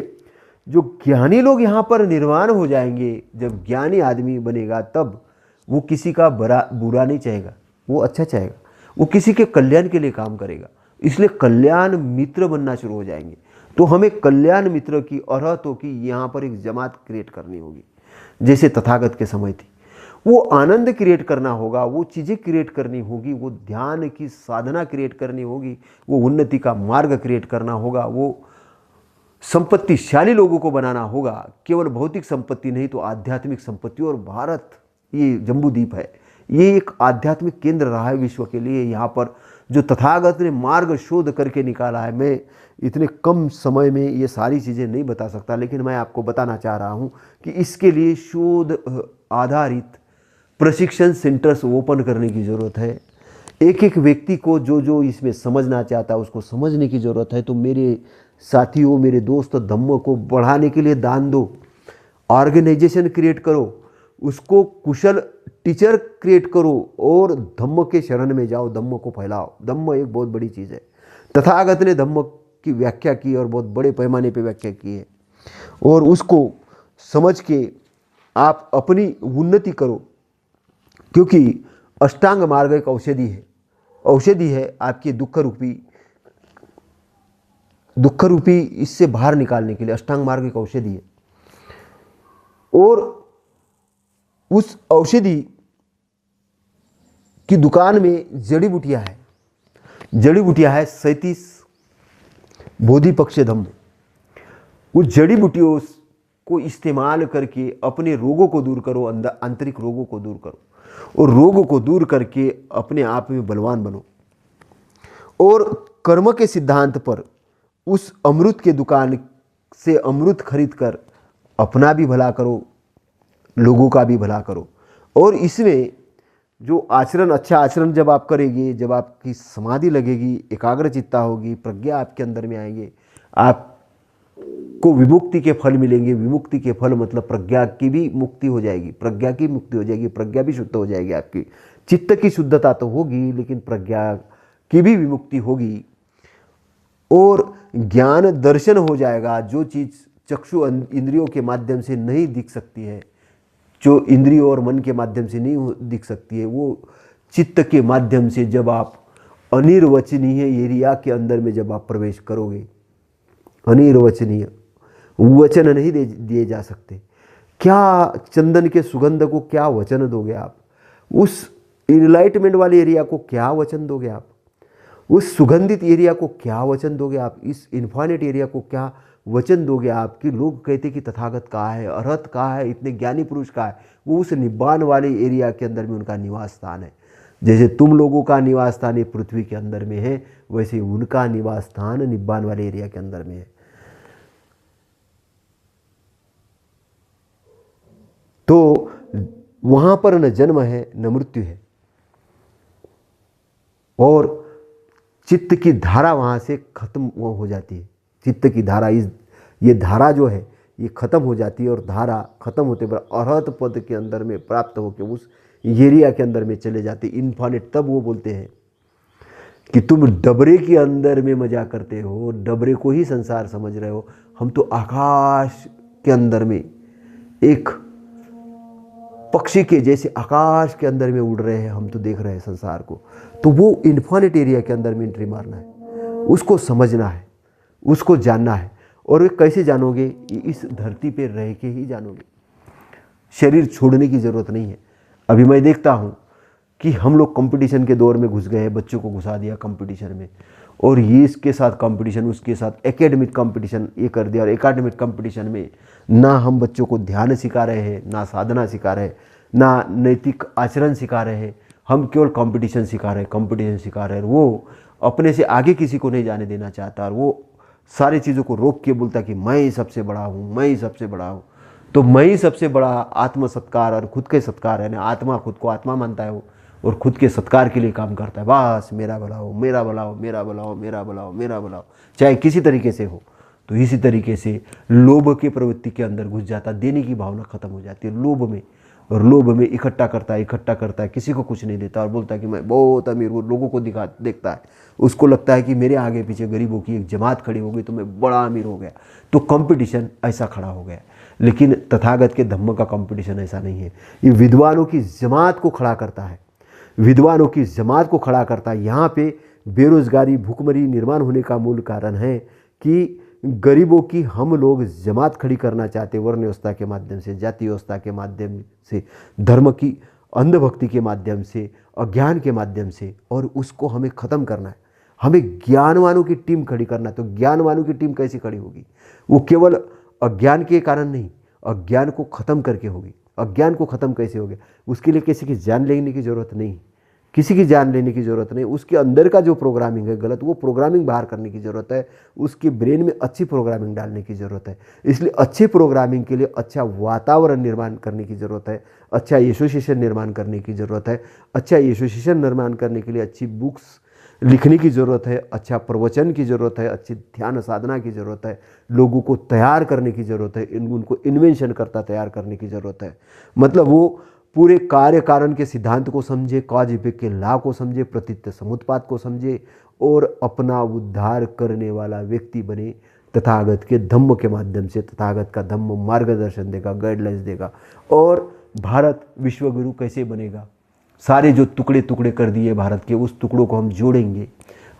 जो ज्ञानी लोग यहाँ पर निर्वाण हो जाएंगे, जब ज्ञानी आदमी बनेगा तब वो किसी का बुरा नहीं चाहेगा, वो अच्छा चाहेगा, वो किसी के कल्याण के लिए काम करेगा। इसलिए कल्याण मित्र बनना शुरू हो जाएंगे। तो हमें कल्याण मित्र की अर्हत हो कि यहाँ पर एक जमात क्रिएट करनी होगी, जैसे तथागत के समय थी। वो आनंद क्रिएट करना होगा, वो चीज़ें क्रिएट करनी होगी, वो ध्यान की साधना क्रिएट करनी होगी, वो उन्नति का मार्ग क्रिएट करना होगा, वो संपत्तिशाली लोगों को बनाना होगा। केवल भौतिक संपत्ति नहीं तो आध्यात्मिक संपत्ति। और भारत ये जम्बूद्वीप है, ये एक आध्यात्मिक केंद्र रहा है विश्व के लिए। यहाँ पर जो तथागत ने मार्ग शोध करके निकाला है, मैं इतने कम समय में ये सारी चीज़ें नहीं बता सकता, लेकिन मैं आपको बताना चाह रहा हूँ कि इसके लिए शोध आधारित प्रशिक्षण सेंटर्स ओपन करने की ज़रूरत है। एक एक व्यक्ति को जो जो इसमें समझना चाहता है उसको समझने की ज़रूरत है। तो मेरे साथियों, मेरे दोस्त, धम्म को बढ़ाने के लिए दान दो, ऑर्गेनाइजेशन क्रिएट करो, उसको कुशल टीचर क्रिएट करो और धम्म के शरण में जाओ, धम्म को फैलाओ। धम्म एक बहुत बड़ी चीज़ है। तथागत ने धम्म की व्याख्या की और बहुत बड़े पैमाने पे व्याख्या की है, और उसको समझ के आप अपनी उन्नति करो, क्योंकि अष्टांग मार्ग एक औषधि है। औषधि है आपके दुख रूपी इससे बाहर निकालने के लिए। अष्टांग मार्ग एक औषधि है, और उस औषधि की दुकान में जड़ी बूटियां है। जड़ी बूटियां है 37 बोधिपक्ष धम्म, उस जड़ी बूटियों को इस्तेमाल करके अपने रोगों को दूर करो, अंदर आंतरिक रोगों को दूर करो, और रोगों को दूर करके अपने आप में बलवान बनो। और कर्म के सिद्धांत पर उस अमृत के दुकान से अमृत खरीद कर अपना भी भला करो, लोगों का भी भला करो। और इसमें जो आचरण, अच्छा आचरण जब आप करेंगे, जब आपकी समाधि लगेगी, एकाग्र चित्ता होगी, प्रज्ञा आपके अंदर में आएंगे, आपको विमुक्ति के फल मिलेंगे। विमुक्ति के फल मतलब प्रज्ञा की भी मुक्ति हो जाएगी, प्रज्ञा की मुक्ति हो जाएगी, प्रज्ञा भी शुद्ध हो जाएगी। आपकी चित्त की शुद्धता तो होगी, लेकिन प्रज्ञा की भी विमुक्ति होगी। और ज्ञान दर्शन हो जाएगा। जो चीज़ चक्षु इंद्रियों के माध्यम से नहीं दिख सकती है, जो इंद्रियों और मन के माध्यम से नहीं दिख सकती है, वो चित्त के माध्यम से जब आप अनिर्वचनीय एरिया के अंदर में जब आप प्रवेश करोगे, अनिर्वचनीय वचन नहीं दिए जा सकते। क्या चंदन के सुगंध को क्या वचन दोगे आप? उस इनलाइटमेंट वाले एरिया को क्या वचन दोगे आप? उस सुगंधित एरिया को क्या वचन दोगे आप? इस इन्फाइनाइट एरिया को क्या वचन दोगे आप? कि लोग कहते कि तथागत कहाँ है, अरहत कहाँ है, इतने ज्ञानी पुरुष कहाँ है? वो उस निब्बान वाले एरिया के अंदर में उनका निवास स्थान है। जैसे तुम लोगों का निवास स्थान पृथ्वी के अंदर में है, वैसे उनका निवास स्थान निब्बान वाले एरिया के अंदर में है। तो वहां पर न जन्म है न मृत्यु है, और चित्त की धारा वहाँ से खत्म हो जाती है। चित्त की धारा, ये धारा जो है ये खत्म हो जाती है, और धारा खत्म होते पर अरहत पद के अंदर में प्राप्त होकर उस एरिया के अंदर में चले जाते इन्फाइनाइट। तब वो बोलते हैं कि तुम डबरे के अंदर में मजा करते हो, डबरे को ही संसार समझ रहे हो, हम तो आकाश के अंदर में एक पक्षी के जैसे आकाश के अंदर में उड़ रहे हैं, हम तो देख रहे हैं संसार को। तो वो इन्फाइनाइट एरिया के अंदर में एंट्री मारना है, उसको समझना है, उसको जानना है। और वे कैसे जानोगे? इस धरती पे रह के ही जानोगे। शरीर छोड़ने की ज़रूरत नहीं है। अभी मैं देखता हूँ कि हम लोग कंपटीशन के दौर में घुस गए, बच्चों को घुसा दिया कंपटीशन में, और ये इसके साथ कंपटीशन, उसके साथ एकेडमिक कंपटीशन ये कर दिया। और एकेडमिक कंपटीशन में ना हम बच्चों को ध्यान सिखा रहे हैं, ना साधना सिखा रहे हैं, ना नैतिक आचरण सिखा रहे हैं, हम केवल कंपटीशन सिखा रहे हैं, कंपटीशन सिखा रहे हैं। वो अपने से आगे किसी को नहीं जाने देना चाहता, और वो सारी चीज़ों को रोक के बोलता कि मैं ही सबसे बड़ा हूँ, मैं ही सबसे बड़ा हूँ। तो मैं ही सबसे बड़ा आत्म सत्कार और खुद के सत्कार है ना, आत्मा खुद को आत्मा मानता है वो, और खुद के सत्कार के लिए काम करता है। बस मेरा भला हो, मेरा भला हो, मेरा भला हो, मेरा भला हो, मेरा भला हो, चाहे किसी तरीके से हो। तो इसी तरीके से लोभ की प्रवृत्ति के अंदर घुस जाता, देने की भावना खत्म हो जाती है लोभ में। और लोभ में इकट्ठा करता है, किसी को कुछ नहीं देता, और बोलता है कि मैं बहुत अमीर हूँ। लोगों को देखता है, उसको लगता है कि मेरे आगे पीछे गरीबों की एक जमात खड़ी हो गई तो मैं बड़ा अमीर हो गया। तो कंपटीशन ऐसा खड़ा हो गया। लेकिन तथागत के धम्म का कंपटीशन ऐसा नहीं है। ये विद्वानों की जमात को खड़ा करता है, विद्वानों की जमात को खड़ा करता है। यहाँ पे बेरोजगारी, भूखमरी निर्माण होने का मूल कारण है कि गरीबों की हम लोग जमात खड़ी करना चाहते, वर्ण व्यवस्था के माध्यम से, जाति व्यवस्था के माध्यम से, धर्म की अंधभक्ति के माध्यम से, अज्ञान के माध्यम से, और उसको हमें ख़त्म करना है। हमें ज्ञानवानों की टीम खड़ी करना है। तो ज्ञानवानों की टीम कैसे खड़ी होगी? वो केवल अज्ञान के कारण नहीं, अज्ञान को ख़त्म करके होगी। अज्ञान को ख़त्म कैसे होगा? उसके लिए किसी की जान लेने की ज़रूरत नहीं, किसी की जान लेने की ज़रूरत नहीं। उसके अंदर का जो प्रोग्रामिंग है गलत, वो प्रोग्रामिंग बाहर करने की ज़रूरत है। उसके ब्रेन में अच्छी प्रोग्रामिंग डालने की ज़रूरत है। इसलिए अच्छी प्रोग्रामिंग के लिए अच्छा वातावरण निर्माण करने की ज़रूरत है, अच्छा एसोसिएशन निर्माण करने की ज़रूरत है। अच्छा एसोसिएशन निर्माण करने के लिए अच्छी बुक्स लिखने की ज़रूरत है, अच्छा प्रवचन की ज़रूरत है, अच्छी ध्यान साधना की ज़रूरत है, लोगों को तैयार करने की ज़रूरत है, उनको इन्वेंशन करता तैयार करने की ज़रूरत है। मतलब वो पूरे कार्य कारण के सिद्धांत को समझे, कॉज इफेक्ट के लॉ को समझे, प्रतीत समुत्पाद को समझे, और अपना उद्धार करने वाला व्यक्ति बने। तथागत के धम्म के माध्यम से तथागत का धम्म मार्गदर्शन देगा, गाइडलाइंस देगा। और भारत विश्वगुरु कैसे बनेगा? सारे जो टुकड़े टुकड़े कर दिए भारत के, उस टुकड़ों को हम जोड़ेंगे,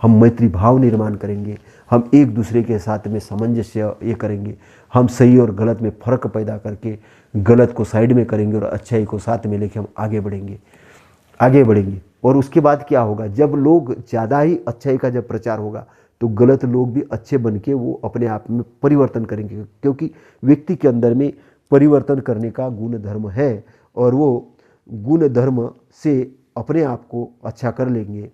हम मैत्री भाव निर्माण करेंगे, हम एक दूसरे के साथ में सामंजस्य ये करेंगे, हम सही और गलत में फ़र्क पैदा करके गलत को साइड में करेंगे और अच्छाई को साथ में लेके हम आगे बढ़ेंगे। और उसके बाद क्या होगा? जब लोग ज़्यादा ही अच्छाई का जब प्रचार होगा तो गलत लोग भी अच्छे बन के वो अपने आप में परिवर्तन करेंगे, क्योंकि व्यक्ति के अंदर में परिवर्तन करने का गुण धर्म है और वो गुण धर्म से अपने आप को अच्छा कर लेंगे।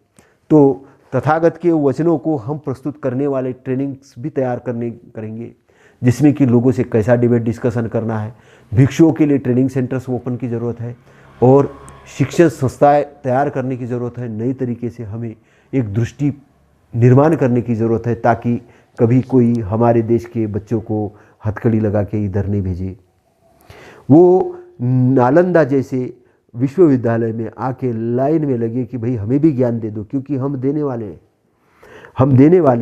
तो तथागत के वचनों को हम प्रस्तुत करने वाले ट्रेनिंग्स भी तैयार करेंगे, जिसमें कि लोगों से कैसा डिबेट डिस्कशन करना है। भिक्षुओं के लिए ट्रेनिंग सेंटर्स ओपन की ज़रूरत है और शिक्षण संस्थाएं तैयार करने की ज़रूरत है। नई तरीके से हमें एक दृष्टि निर्माण करने की ज़रूरत है, ताकि कभी कोई हमारे देश के बच्चों को हथकड़ी लगा के इधर नहीं भेजे। वो नालंदा जैसे विश्वविद्यालय में आके लाइन में लगे कि भाई हमें भी ज्ञान दे दो, क्योंकि हम देने वाले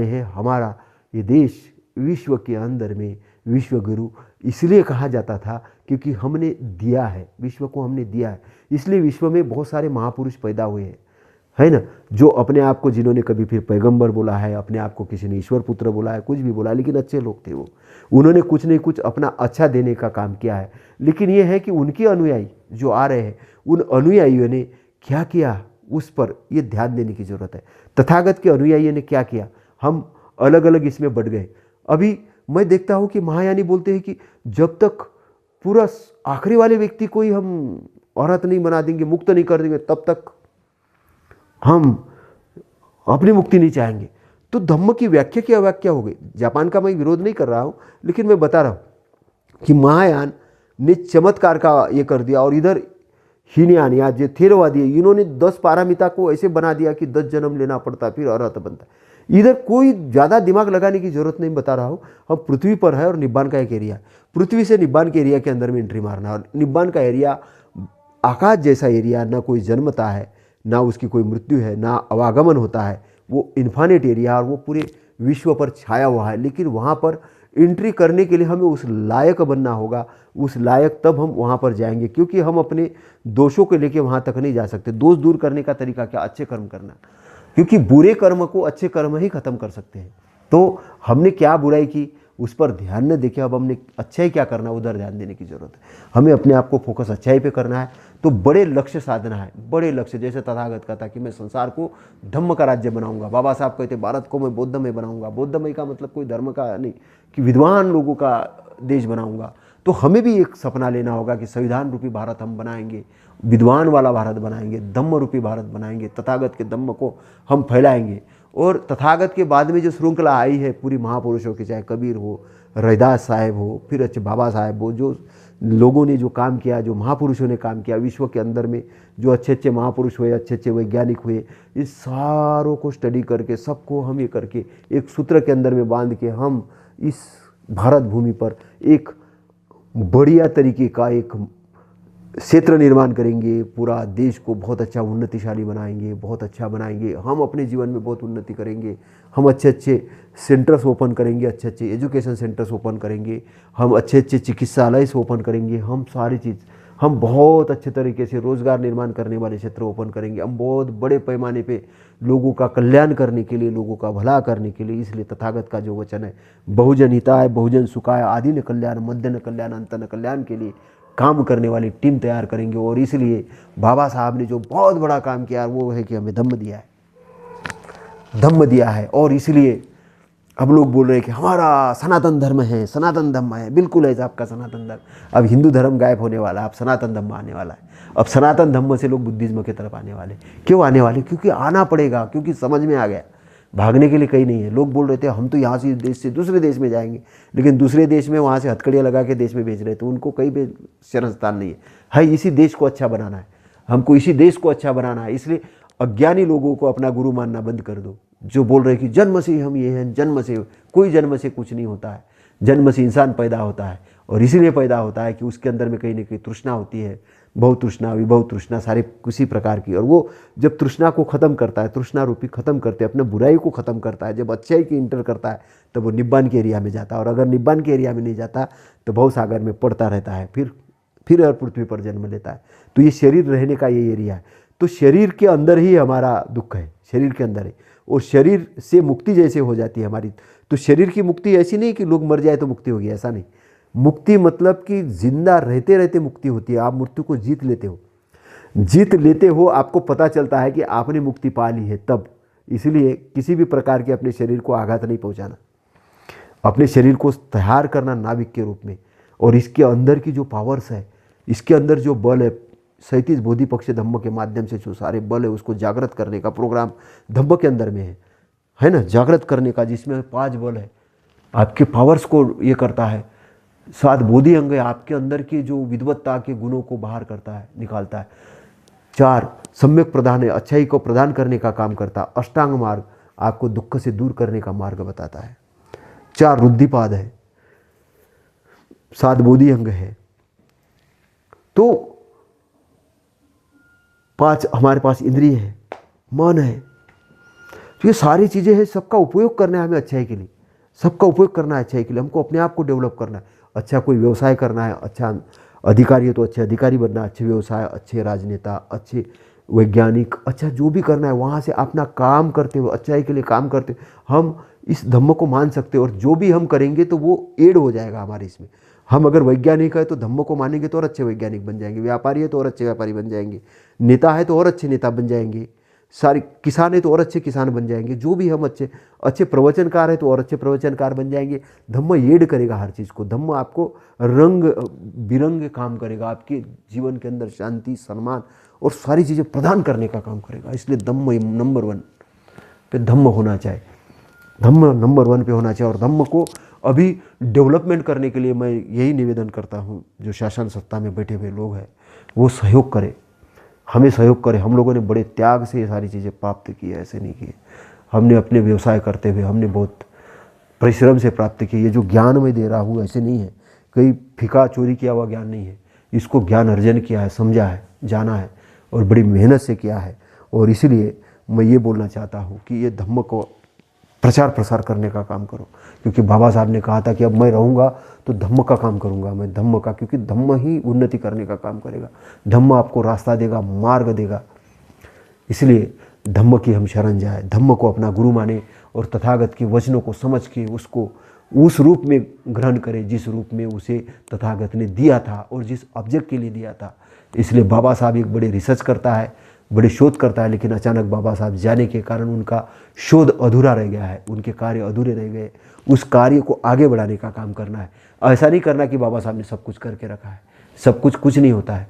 हैं। हमारा ये देश विश्व के अंदर में विश्व गुरु इसलिए कहा जाता था क्योंकि हमने दिया है, विश्व को हमने दिया है। इसलिए विश्व में बहुत सारे महापुरुष पैदा हुए हैं, है ना, जो अपने आप को, जिन्होंने कभी फिर पैगंबर बोला है, अपने आप को किसी ने ईश्वर पुत्र बोला है, कुछ भी बोला, लेकिन अच्छे लोग थे वो। उन्होंने कुछ नहीं कुछ अपना अच्छा देने का काम किया है। लेकिन ये है कि उनके अनुयायी जो आ रहे हैं, उन अनुयायियों ने क्या किया उस पर ये ध्यान देने की ज़रूरत है। तथागत के अनुयायियों ने क्या किया, हम अलग अलग इसमें बढ़ गए। अभी मैं देखता हूँ कि महायानी बोलते हैं कि जब तक पूरा आखिरी वाले व्यक्ति को ही हम औरत नहीं बना देंगे, मुक्त नहीं कर देंगे, तब तक हम अपनी मुक्ति नहीं चाहेंगे। तो धम्म की व्याख्या की अव्याख्या हो गई। जापान का मैं विरोध नहीं कर रहा हूँ, लेकिन मैं बता रहा हूँ कि महायान ने चमत्कार का ये कर दिया, और इधर हीनयान या जो थेरवादी है, इन्होंने 10 पारामिता को ऐसे बना दिया कि 10 जन्म लेना पड़ता फिर अर्हत बनता। इधर कोई ज़्यादा दिमाग लगाने की ज़रूरत नहीं, बता रहा हूँ। हम पृथ्वी पर है और निब्बान का एक एरिया, पृथ्वी से निब्बान के एरिया के अंदर में एंट्री मारना। और निब्बान का एरिया आकाश जैसा एरिया, ना कोई जन्मता है, ना उसकी कोई मृत्यु है, ना अवागमन होता है। वो इन्फानेट एरिया और वो पूरे विश्व पर छाया हुआ है। लेकिन वहाँ पर एंट्री करने के लिए हमें उस लायक बनना होगा, उस लायक तब हम वहाँ पर जाएंगे, क्योंकि हम अपने दोषों को लेके वहाँ तक नहीं जा सकते। दोष दूर करने का तरीका क्या, अच्छे कर्म करना, क्योंकि बुरे कर्म को अच्छे कर्म ही खत्म कर सकते हैं। तो हमने क्या बुराई की उस पर ध्यान न देके अब हमने अच्छाई क्या करना, उधर ध्यान देने की ज़रूरत है। हमें अपने आप को फोकस अच्छाई पे करना है। तो बड़े लक्ष्य साधना है, बड़े लक्ष्य, जैसे तथागत का था कि मैं संसार को धम्म का राज्य बनाऊंगा। बाबा साहब कहते भारत को मैं बौद्धमय बनाऊंगा। बौद्धमय का मतलब कोई धर्म का नहीं, कि विद्वान लोगों का देश बनाऊंगा। तो हमें भी एक सपना लेना होगा कि संविधान रूपी भारत हम बनाएंगे, विद्वान वाला भारत बनाएंगे, धम्म रूपी भारत बनाएंगे, तथागत के धम्म को हम फैलाएंगे। और तथागत के बाद में जो श्रृंखला आई है पूरी महापुरुषों की, चाहे कबीर हो, रैदास साहेब हो, फिर अच्छे बाबा साहेब हो, जो लोगों ने जो काम किया, जो महापुरुषों ने काम किया विश्व के अंदर में, जो अच्छे अच्छे महापुरुष हुए, अच्छे अच्छे वैज्ञानिक हुए, इस सारों को स्टडी करके, सबको हम ये करके एक सूत्र के अंदर में बांध के हम इस भारत भूमि पर एक बढ़िया तरीके का एक क्षेत्र निर्माण करेंगे। पूरा देश को बहुत अच्छा उन्नतिशाली बनाएंगे, बहुत अच्छा बनाएंगे। हम अपने जीवन में बहुत उन्नति करेंगे। हम अच्छे अच्छे सेंटर्स ओपन करेंगे, अच्छे अच्छे एजुकेशन सेंटर्स ओपन करेंगे, हम अच्छे अच्छे चिकित्सालय ओपन करेंगे। हम सारी चीज़, हम बहुत अच्छे तरीके से रोज़गार निर्माण करने वाले क्षेत्र ओपन करेंगे। हम बहुत बड़े पैमाने पे लोगों का कल्याण करने के लिए, लोगों का भला करने के लिए, इसलिए तथागत का जो वचन है, बहुजन हिताय बहुजन सुखाय, आदि न कल्याण मध्य न कल्याण अंत न कल्याण के लिए काम करने वाली टीम तैयार करेंगे। और इसलिए बाबा साहब ने जो बहुत बड़ा काम किया वो है कि हमें धम्म दिया है, धम्म दिया है। और इसलिए अब लोग बोल रहे हैं कि हमारा सनातन धर्म है, सनातन धर्म है। बिल्कुल है आपका सनातन धर्म। अब हिंदू धर्म गायब होने वाला है, अब सनातन धर्म आने वाला है। अब सनातन धर्म से लोग बुद्धिज्म की तरफ आने वाले। क्यों आने वाले? क्योंकि आना पड़ेगा, क्योंकि समझ में आ गया भागने के लिए कहीं नहीं है। लोग बोल रहे थे हम तो यहाँ से देश से दूसरे देश में जाएंगे, लेकिन दूसरे देश में वहाँ से हथकड़ियाँ लगा के देश में भेज रहे थे। उनको कहीं भी शरण स्थान नहीं है। इसी देश को अच्छा बनाना है, हमको इसी देश को अच्छा बनाना है। इसलिए अज्ञानी लोगों को अपना गुरु मानना बंद कर दो, जो बोल रहे हैं कि जन्म से हम ये हैं, जन्म से। कोई जन्म से कुछ नहीं होता है। जन्म से इंसान पैदा होता है, और इसीलिए पैदा होता है कि उसके अंदर में कहीं ना कहीं तृष्णा होती है, बहुत तृष्णा, विभव तृष्णा, सारे किसी प्रकार की। और वो जब तृष्णा को ख़त्म करता है, तृष्णा रूपी ख़त्म करते, अपने बुराई को ख़त्म करता है, जब अच्छाई की इंटर करता है, तब वो निब्बान के एरिया में जाता है। और अगर निब्बान के एरिया में नहीं जाता तो भव सागर में पड़ता रहता है, फिर पृथ्वी पर जन्म लेता है। तो ये शरीर रहने का ये एरिया है। तो शरीर के अंदर ही हमारा दुख है, शरीर के अंदर है। और शरीर से मुक्ति जैसे हो जाती है हमारी। तो शरीर की मुक्ति ऐसी नहीं कि लोग मर जाए तो मुक्ति होगी, ऐसा नहीं। मुक्ति मतलब कि जिंदा रहते रहते मुक्ति होती है। आप मृत्यु को जीत लेते हो, आपको पता चलता है कि आपने मुक्ति पा ली है तब। इसलिए किसी भी प्रकार के अपने शरीर को आघात नहीं पहुंचाना, अपने शरीर को तैयार करना नाविक के रूप में। और इसके अंदर की जो पावर्स है, इसके अंदर जो बल है, 37 बोधि पक्ष धम्म के माध्यम से जो सारे बल है उसको जागृत करने का प्रोग्राम धम्म के अंदर में है ना, जागृत करने का, जिसमें 5 बल है, आपके पावर्स को ये करता है। 7 बोधि अंग है, आपके अंदर की जो विद्वत्ता के गुणों को बाहर करता है, निकालता है। 4 सम्यक प्रदान है, अच्छाई को प्रदान करने का काम करता है। अष्टांग मार्ग आपको दुख से दूर करने का मार्ग बताता है। 4 रुद्धिपाद है, 7 बोधि अंग है। तो 5 हमारे पास इंद्रिय है, मन है। तो ये सारी चीज़ें हैं, सबका उपयोग करना है हमें अच्छाई के लिए, सबका उपयोग करना है अच्छाई के लिए। हमको अपने आप को डेवलप करना है, अच्छा कोई व्यवसाय करना है, अच्छा अधिकारी है तो अच्छे अधिकारी बनना, अच्छे व्यवसाय, अच्छे राजनेता, अच्छे वैज्ञानिक, अच्छा जो भी करना है वहाँ से अपना काम करते हुए, अच्छाई के लिए काम करते हुए हम इस धम्म को मान सकते हैं। और जो भी हम करेंगे तो वो एड हो जाएगा हमारे इसमें। हम अगर वैज्ञानिक है तो धम्म को मानेंगे तो और अच्छे वैज्ञानिक बन जाएंगे, व्यापारी है तो और अच्छे व्यापारी बन जाएंगे, नेता है तो और अच्छे नेता बन जाएंगे, सारे किसान है तो और अच्छे किसान बन जाएंगे। जो भी हम अच्छे प्रवचनकार है तो और अच्छे प्रवचनकार बन जाएंगे। धम्म येड करेगा हर चीज़ को, धम्म आपको रंग बिरंगे काम करेगा, आपके जीवन के अंदर शांति, सम्मान और सारी चीज़ें प्रदान करने का काम करेगा। इसलिए धम्म नंबर 1 पे धम्म होना चाहिए, धम्म नंबर 1 पे होना चाहिए। और धम्म को अभी डेवलपमेंट करने के लिए मैं यही निवेदन करता हूँ, जो शासन सत्ता में बैठे हुए लोग हैं वो सहयोग करें, हमें सहयोग करें। हम लोगों ने बड़े त्याग से ये सारी चीज़ें प्राप्त की है, ऐसे नहीं किए। हमने अपने व्यवसाय करते हुए हमने बहुत परिश्रम से प्राप्त किए। ये जो ज्ञान मैं दे रहा हूँ ऐसे नहीं है, कहीं फिका चोरी किया हुआ ज्ञान नहीं है। इसको ज्ञान अर्जन किया है, समझा है, जाना है और बड़ी मेहनत से किया है। और इसलिए मैं ये बोलना चाहता हूँ कि ये धम्म को प्रचार प्रसार करने का काम करो, क्योंकि बाबा साहब ने कहा था कि अब मैं रहूँगा तो धम्म का काम करूँगा मैं, धम्म का, क्योंकि धम्म ही उन्नति करने का काम करेगा। धम्म आपको रास्ता देगा, मार्ग देगा। इसलिए धम्म की हम शरण जाए, धम्म को अपना गुरु माने और तथागत के वचनों को समझ के उसको उस रूप में ग्रहण करें जिस रूप में उसे तथागत ने दिया था और जिस ऑब्जेक्ट के लिए दिया था। इसलिए बाबा साहब एक बड़े रिसर्च करता है, बड़े शोध करता है, लेकिन अचानक बाबा साहब जाने के कारण उनका शोध अधूरा रह गया है, उनके कार्य अधूरे रह गए। उस कार्य को आगे बढ़ाने का काम करना है। ऐसा नहीं करना कि बाबा साहब ने सब कुछ करके रखा है, सब कुछ नहीं होता है,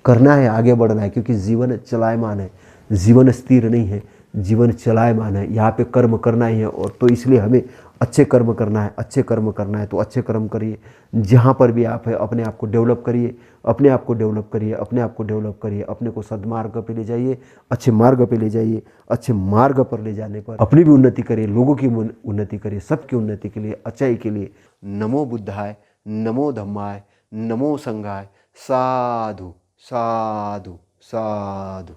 करना है, आगे बढ़ना है। क्योंकि जीवन चलायमान है, जीवन स्थिर नहीं है, जीवन चलायमान है। यहाँ पे कर्म करना ही है। और तो इसलिए हमें अच्छे कर्म करना है, अच्छे कर्म करना है तो अच्छे कर्म करिए। जहाँ पर भी आप है अपने आप को डेवलप करिए, अपने आप को डेवलप करिए, अपने आप को डेवलप करिए, अपने को सद्मार्ग पे ले जाइए, अच्छे मार्ग पे ले जाइए। अच्छे मार्ग पर ले जाने पर अपनी भी उन्नति करिए, लोगों की उन्नति करिए, सबकी उन्नति के लिए, अच्छाई के लिए। नमो बुद्धाय, नमो धम्माय, नमो संघाय। साधु साधु साधु।